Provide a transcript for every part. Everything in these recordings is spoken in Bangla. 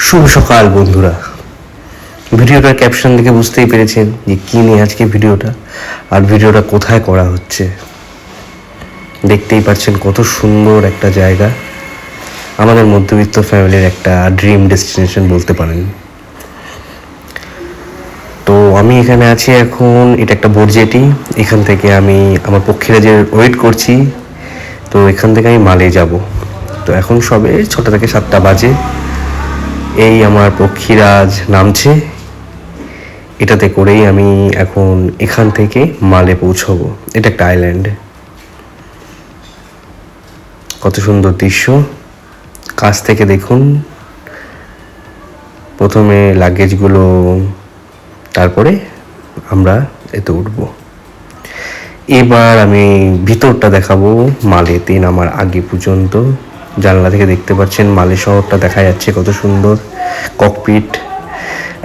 শুভ সকাল বন্ধুরা। ভিডিওটার ক্যাপশন দেখে বুঝতেই পেরেছেন যে কী নিয়ে আজকে ভিডিওটা, আর ভিডিওটা কোথায় করা হচ্ছে। দেখতেই পাচ্ছেন কত সুন্দর একটা জায়গা, আমাদের মধ্যবিত্ত ফ্যামিলির একটা ড্রিম ডেস্টিনেশন বলতে পারেন। তো আমি এখানে আছি এখন, এটা একটা বোট জেটি। এখান থেকে আমি আমার পক্ষীরা যে ওয়েট করছি, তো এখান থেকে আমি মালে যাব। তো এখন সবে 6টা থেকে 7টা বাজে। এই আমার পক্ষীরাজ নামছে, এটাতে করেই আমি এখন এখান থেকে মালে পৌঁছবো। এটা একটা আইল্যান্ড, কত সুন্দর দৃশ্য। কাছ থেকে দেখুন, প্রথমে লাগেজগুলো, তারপরে আমরা এতে উঠবো। এবার আমি ভিতরটা দেখাবো মালেতে নামার আগে পর্যন্ত। জানলা থেকে দেখতে পাচ্ছেন মালে শহরটা দেখা যাচ্ছে, কত সুন্দর ককপিট।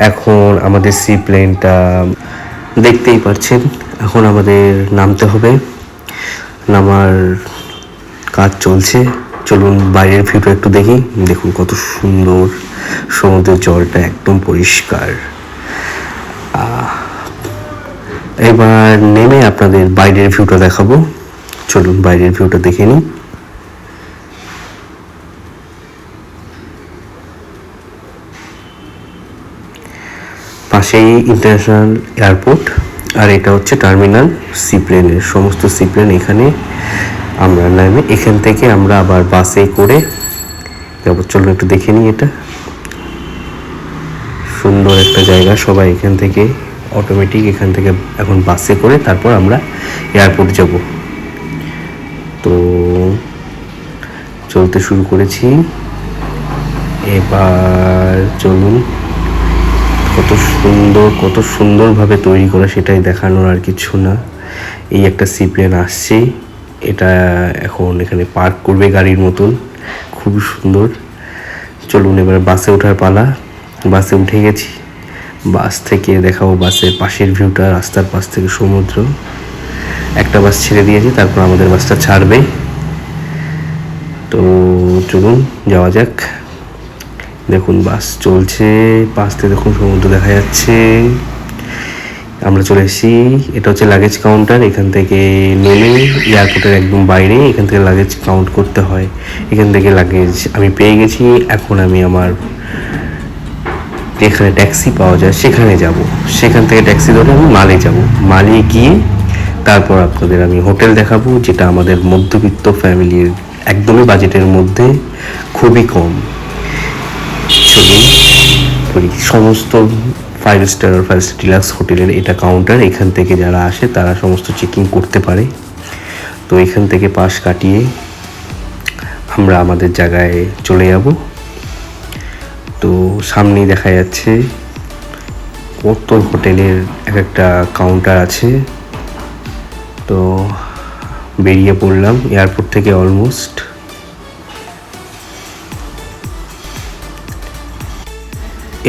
এখন আমাদের সি প্লেনটা দেখতেই পাচ্ছেন, এখন আমাদের নামতে হবে। নামার কাজ চলছে, চলুন বাইরের ভিউটা একটু দেখি। দেখুন কত সুন্দর, সমুদ্রের জলটা একদম পরিষ্কার। এবার নেমে আপনাদের বাইরের ভিউটা দেখাবো, চলুন বাইরের ভিউটা দেখে নিই। পাশেই ইন্টারন্যাশনাল এয়ারপোর্ট, আর এটা হচ্ছে টার্মিনাল সি প্লেনের। সমস্ত সি প্লেন এখানে আমরা নামে এখান থেকে আমরা আবার বাসে করে যাবো। চলুন একটু দেখে নিই। এটা সুন্দর একটা জায়গা, সবাই এখান থেকে অটোমেটিক এখান থেকে এখন বাসে করে তারপর আমরা এয়ারপোর্ট যাব। তো চলতে শুরু করেছি, এবার চলুন। কত সুন্দরভাবে তৈরি করা, সেটাই দেখানোর, আর কিছু না। এই একটা সি প্লেন আসছে, এটা এখন এখানে পার্ক করবে গাড়ির মতন, খুব সুন্দর। চলুন এবার বাসে ওঠার পালা। বাসে উঠে গেছি, বাস থেকে দেখাবো বাসের পাশের ভিউটা, রাস্তার পাশ থেকে সমুদ্র। একটা বাস ছেড়ে দিয়েছি, তারপর আমাদের বাসটা ছাড়বে। তো চলুন যাওয়া যাক। দেখুন বাস চলছে, পাশ থেকে দেখুন সমুদ্র দেখা যাচ্ছে। আমরা চলে এসেছি, এটা হচ্ছে লাগেজ কাউন্টার। এখান থেকে নেমে এয়ারপোর্টের একদম বাইরে, এখান থেকে লাগেজ কাউন্ট করতে হয়। এখান থেকে লাগেজ আমি পেয়ে গেছি। এখন আমি আমার যেখানে ট্যাক্সি পাওয়া যায় সেখানে যাব। সেখান থেকে ট্যাক্সি ধরে আমি মালে যাব। মালে গিয়ে তারপর আপনাদের আমি হোটেল দেখাবো, যেটা আমাদের মধ্যবিত্ত ফ্যামিলির একদমই বাজেটের মধ্যে, খুবই কম। সমস্ত 5 স্টার ডিলাক্স হোটেলের এটা কাউন্টার। এখান থেকে যারা আসে তারা সমস্ত চেকিং করতে পারে। তো এখান থেকে পাস কাটিয়ে আমরা আমাদের জায়গায় চলে যাব। তো সামনেই দেখা যাচ্ছে কত হোটেলের এক একটা কাউন্টার আছে। তো বেরিয়ে পড়লাম এয়ারপোর্ট থেকে, অলমোস্ট।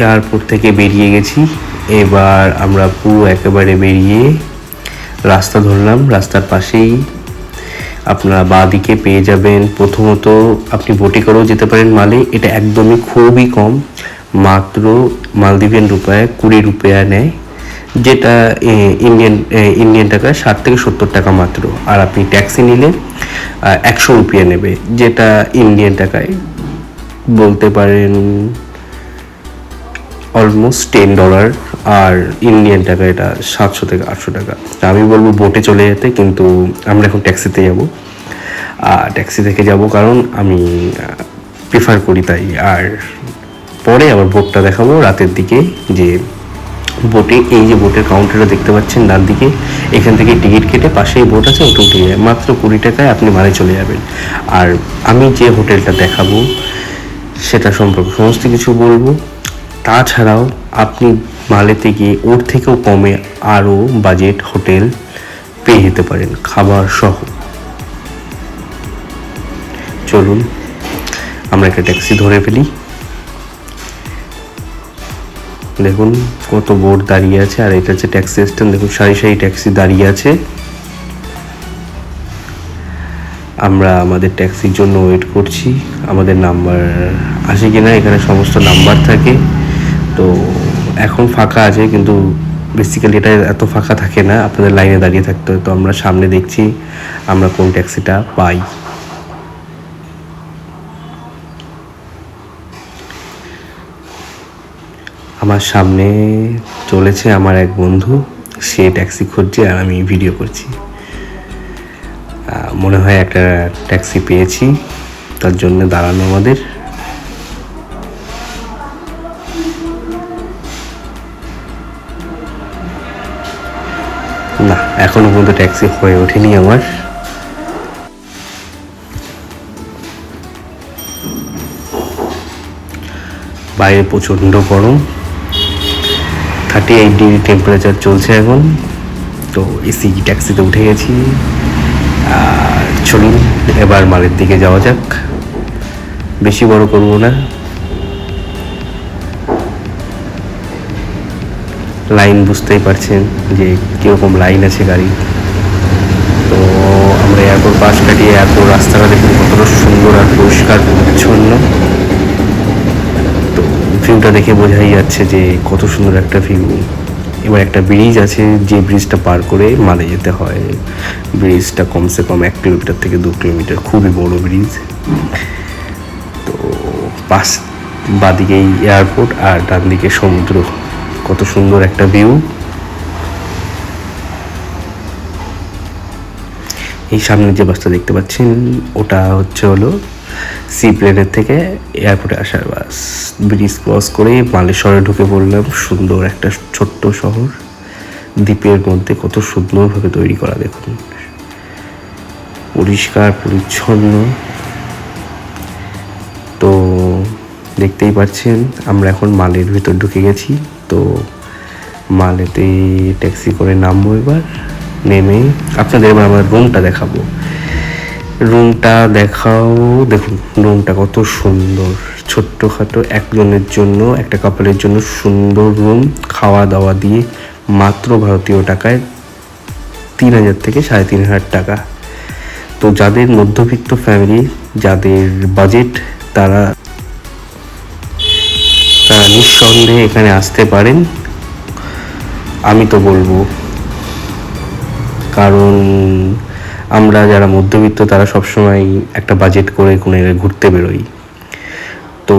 এয়ারপোর্ট থেকে বেরিয়ে গেছি। এবার আমরা পুরো একেবারে বেরিয়ে রাস্তা ধরলাম। রাস্তার পাশেই আপনারা বাঁ দিকে পেয়ে যাবেন, প্রথমত আপনি বোটে করেও যেতে পারেন মালে। এটা একদমই খুবই কম, মাত্র মালদ্বীপিয়ান রুপায় 20 রুপিয়া নেয়, যেটা ইন্ডিয়ান টাকায় 60 থেকে 70 টাকা মাত্র। আর আপনি ট্যাক্সি নিলে 100 রুপিয়া নেবে, যেটা ইন্ডিয়ান টাকায় বলতে পারেন অলমোস্ট $10। আর ইন্ডিয়ান টাকা এটা 700 থেকে 800 টাকা। আমি বলবো বোটে চলে যেতে, কিন্তু আমরা এখন ট্যাক্সিতে যাব। ট্যাক্সি থেকে যাব কারণ আমি প্রিফার করি তাই। আর পরে আবার বোটটা দেখাবো রাতের দিকে। যে বোটে, এই যে বোটের কাউন্টারটা দেখতে পাচ্ছেন ডান দিকে, এখান থেকে টিকিট কেটে পাশেই বোট আছে, ওটা উঠে যায়। মাত্র 20 টাকায় আপনি মালে চলে যাবেন। আর আমি যে হোটেলটা দেখাবো সেটা সম্পর্কে সমস্ত কিছু বলবো। তাছাড়াও আপনি মালেতে গিয়ে ওর থেকেও কমে আরও বাজেট হোটেল পেয়ে যেতে পারেন, খাবার সহ। চলুন আমরা একটা ট্যাক্সি ধরে ফেলি। দেখুন কত বোট দাঁড়িয়ে আছে, আর এটা হচ্ছে ট্যাক্সি স্ট্যান্ড। দেখুন সারি সারি ট্যাক্সি দাঁড়িয়ে আছে। আমরা আমাদের ট্যাক্সির জন্য ওয়েট করছি। আমাদের নাম্বার আসে কি না, এখানে সমস্ত নাম্বার থাকে। তো এখন ফাঁকা আছে, কিন্তু বেসিক্যালি এটা এত ফাঁকা থাকে না, আপনাদের লাইনে দাঁড়িয়ে থাকতে হয়। তো আমরা সামনে দেখছি আমরা কোন ট্যাক্সিটা পাই। আমার সামনে চলেছে আমার এক বন্ধু, সে ট্যাক্সি খুঁজছে আর আমি ভিডিও করছি। মনে হয় একটা ট্যাক্সি পেয়েছি, তার জন্য দাঁড়ানো আমাদের। না, এখনো পর্যন্ত ট্যাক্সি হয়ে ওঠেনি আমার। বাইরে প্রচণ্ড গরম, 38 ডিগ্রি টেম্পারেচার চলছে এখন। তো এসি ট্যাক্সিতে উঠে গেছি। আর চলুন এবার মালের দিকে যাওয়া যাক, বেশি বড় করবো না। লাইন বুঝতেই পারছেন যে কীরকম লাইন আছে গাড়ি। তো আমরা এয়ারপোর্ট পাশ কাটিয়ে এয়ারপোর্ট রাস্তাটা দেখুন কতটা সুন্দর আর পরিষ্কার পরিচ্ছন্ন। তো ভিউটা দেখে বোঝাই যাচ্ছে যে কত সুন্দর একটা ভিউ। এবার একটা ব্রিজ আছে, যে ব্রিজটা পার করে মালে যেতে হয়। ব্রিজটা কমসে কম 1 কিলোমিটার থেকে 2 কিলোমিটার, খুবই বড় ব্রিজ। তো পাশ বাদিকেই এয়ারপোর্ট আর ডান দিকে সমুদ্র, কত সুন্দর একটা ভিউ। এই সামনে যে বাসটা দেখতে পাচ্ছেন ওটা হলো সি প্লেনের থেকে এয়ারপোর্টে আসার বাস। ব্রিজ ক্রস করে মালেশ্বরে ঢুকে পড়লাম। সুন্দর একটা ছোট্ট শহর, দ্বীপের মধ্যে কত সুন্দরভাবে তৈরি করা, দেখুন পরিষ্কার পরিচ্ছন্ন। তো দেখতেই পাচ্ছেন আমরা এখন মালের ভিতর ঢুকে গেছি। তো মালেতে ট্যাক্সি করে নামবো। এবার নেমে আপনাদের এবার আমার রুমটা দেখাবো। রুমটা দেখাও, দেখুন রুমটা কত সুন্দর, ছোট্টখাটো একজনের জন্য, একটা কাপলের জন্য সুন্দর রুম। খাওয়া দাওয়া দিয়ে মাত্র ভারতীয় টাকায় 3,000 থেকে 3,500 টাকা। তো যাদের মধ্যবিত্ত ফ্যামিলি, যাদের বাজেট, তারা তারা নিঃসন্দেহে এখানে আসতে পারেন, আমি তো বলবো। কারণ আমরা যারা মধ্যবিত্ত তারা সবসময় একটা বাজেট করে কোনো জায়গায় ঘুরতে বেরোই। তো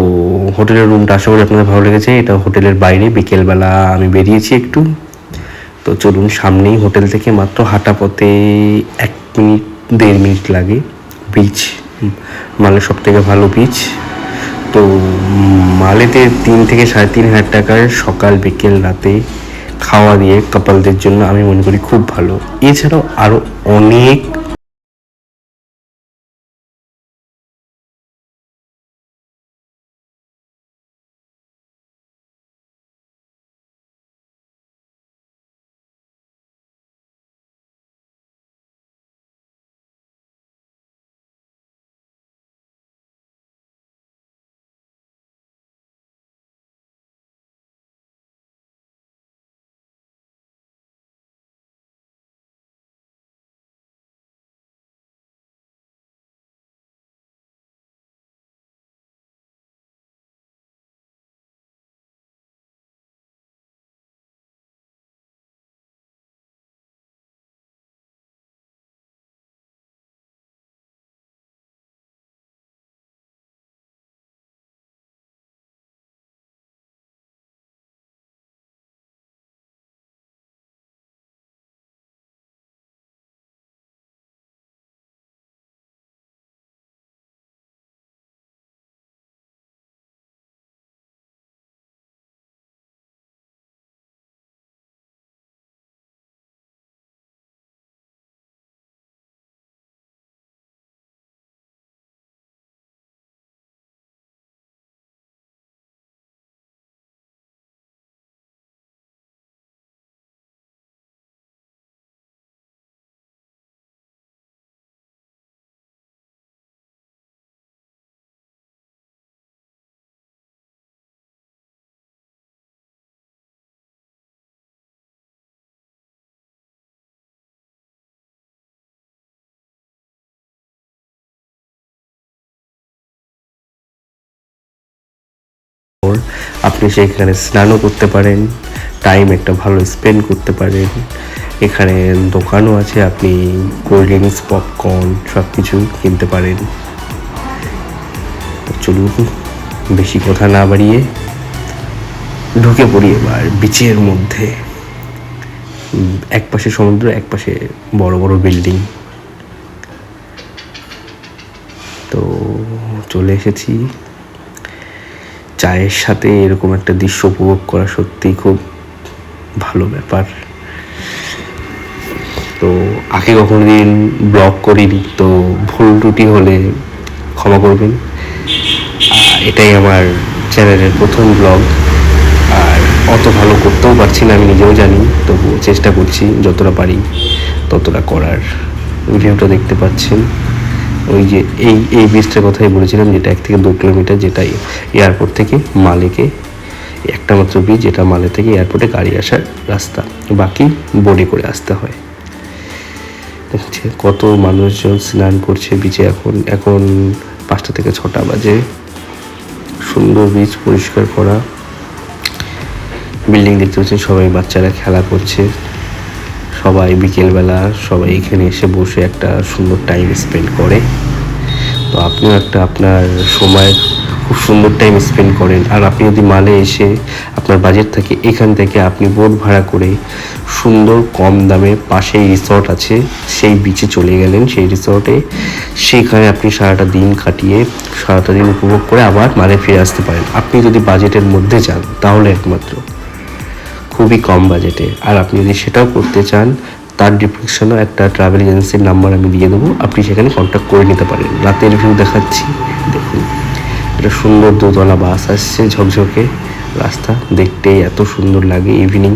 হোটেলের রুমটা আশা করি আপনাদের ভালো লেগেছে। এটা হোটেলের বাইরে, বিকেলবেলা আমি বেরিয়েছি একটু। তো চলুন, সামনেই হোটেল থেকে মাত্র হাঁটা পথে 1 মিনিট 1.5 মিনিট লাগে বিচ, মালের সব থেকে ভালো বিচ। তো মালেতে 3 থেকে 3,500 টাকার সকাল বিকেল রাতে খাওয়া দিয়ে কাপলদের জন্য আমি মনে করি খুব ভালো। এছাড়াও আরও অনেক আপনি সেখানে স্নানও করতে পারেন, টাইম একটা ভালো স্পেন্ড করতে পারেন। এখানে দোকানও আছে, আপনি কোল্ড ড্রিঙ্কস, পপকর্ন সব কিছু কিনতে পারেন। চলুন বেশি কথা না বাড়িয়ে ঢুকে পড়ি এবার বিচের মধ্যে। এক পাশে সমুদ্র, এক পাশে বড় বড় বিল্ডিং। তো চলে এসেছি। চায়ের সাথে এরকম একটা দৃশ্য উপভোগ করা সত্যি খুব ভালো ব্যাপার। তো আগে কখনো দিন ব্লগ করিনি, তো ভুল ত্রুটি হলে ক্ষমা করবেন। এটাই আমার চ্যানেলের প্রথম ব্লগ, আর অত ভালো করতেও পারছি না আমি নিজেও জানি, তবুও চেষ্টা করছি যতটা পারি ততটা করার। ভিডিওটা দেখতে পাচ্ছেন, ওই যে এই ব্রিজটার কথাই বলেছিলাম, যেটা 1 থেকে 2 কিলোমিটার, যেটা এয়ারপোর্ট থেকে মালেকে একটা মাত্র ব্রিজ, যেটা মালে থেকে এয়ারপোর্টে গাড়ি আসার রাস্তা, বাকি বোটে করে আসতে হয়। দেখছে কত মানুষজন স্নান করছে বিচে। এখন 5টা থেকে 6টা বাজে। সুন্দর বিচ, পরিষ্কার করা। বিল্ডিং দেখতে পাচ্ছেন, সবাই বাচ্চারা খেলা করছে। সবাই বিকেলবেলা সবাই এখানে এসে বসে একটা সুন্দর টাইম স্পেন্ড করে। তো আপনিও একটা আপনার সময় খুব সুন্দর টাইম স্পেন্ড করেন। আর আপনি যদি মালে এসে আপনার বাজেট থাকে, এখান থেকে আপনি বোট ভাড়া করে সুন্দর কম দামে পাশেই রিসর্ট আছে, সেই বিচে চলে গেলেন, সেই রিসর্টে। সেখানে আপনি সারাটা দিন কাটিয়ে, সারাটা দিন উপভোগ করে আবার মালে ফিরে আসতে পারেন। আপনি যদি বাজেটের মধ্যে যান তাহলে একমাত্র, খুবই কম বাজেটে। আর আপনি যদি সেটাও করতে চান, তার ডিসক্রিপশনেও একটা ট্রাভেল এজেন্সির নাম্বার আমি দিয়ে দেবো, আপনি সেখানে কন্ট্যাক্ট করে নিতে পারেন। রাতের ভিউ দেখাচ্ছি, দেখুন একটা সুন্দর 2তলা বাস আসছে, ঝকঝকে রাস্তা, দেখতেই এত সুন্দর লাগে ইভিনিং।